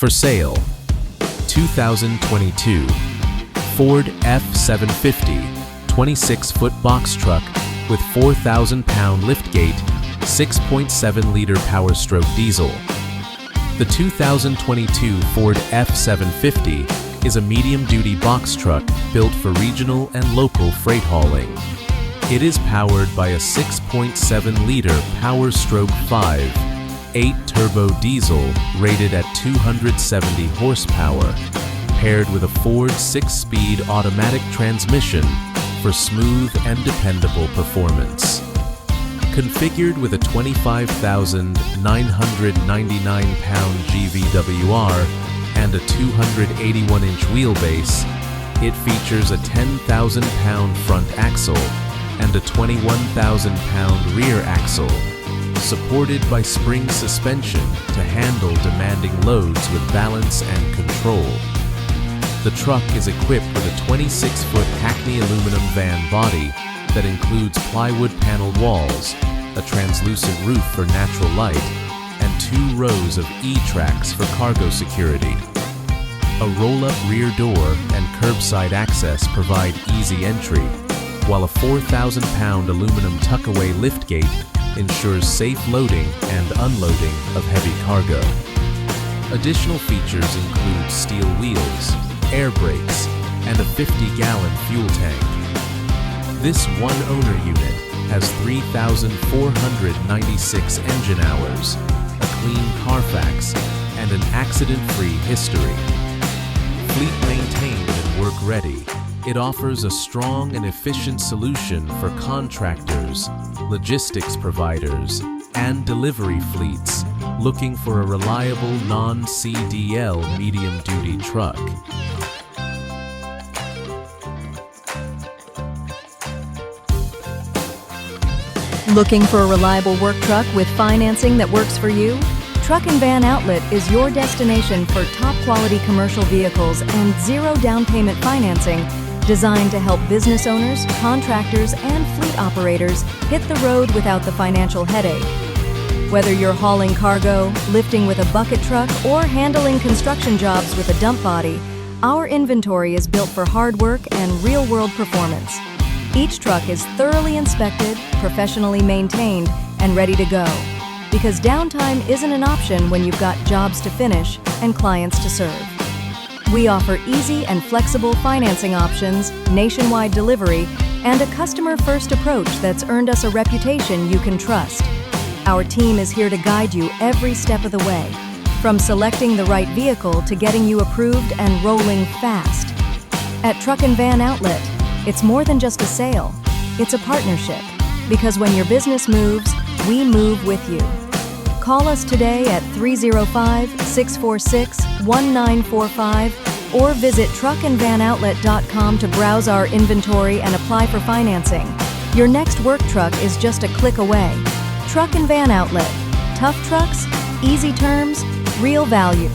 For sale, 2022 Ford F-750 26-foot box truck with 4,000-pound liftgate, 6.7-liter Powerstroke diesel. The 2022 Ford F-750 is a medium-duty box truck built for regional and local freight hauling. It is powered by a 6.7-liter Powerstroke V8 turbo diesel rated at 270 horsepower, paired with a Ford 6-speed automatic transmission for smooth and dependable performance. Configured with a 25,999-pound GVWR and a 281-inch wheelbase, it features a 10,000-pound front axle and a 21,000-pound rear axle, supported by spring suspension to handle demanding loads with balance and control. The truck is equipped with a 26-foot Hackney aluminum van body that includes plywood paneled walls, a translucent roof for natural light, and 2 rows of E-tracks for cargo security. A roll-up rear door and curbside access provide easy entry, while a 4,000-pound aluminum tuckaway liftgate ensures safe loading and unloading of heavy cargo. Additional features include steel wheels, air brakes, and a 50-gallon fuel tank. This one-owner unit has 3,496 engine hours, a clean Carfax, and an accident-free history. Fleet maintained and work-ready, it offers a strong and efficient solution for contractors, logistics providers, and delivery fleets looking for a reliable non-CDL medium-duty truck. Looking for a reliable work truck with financing that works for you? Truck and Van Outlet is your destination for top-quality commercial vehicles and zero down payment financing designed to help business owners, contractors, and fleet operators hit the road without the financial headache. Whether you're hauling cargo, lifting with a bucket truck, or handling construction jobs with a dump body, our inventory is built for hard work and real-world performance. Each truck is thoroughly inspected, professionally maintained, and ready to go. Because downtime isn't an option when you've got jobs to finish and clients to serve. We offer easy and flexible financing options, nationwide delivery, and a customer-first approach that's earned us a reputation you can trust. Our team is here to guide you every step of the way, from selecting the right vehicle to getting you approved and rolling fast. At Truck and Van Outlet, it's more than just a sale, it's a partnership. Because when your business moves, we move with you. Call us today at 305-646-1945 or visit truckandvanoutlet.com to browse our inventory and apply for financing. Your next work truck is just a click away. Truck and Van Outlet. Tough trucks, easy terms, real value.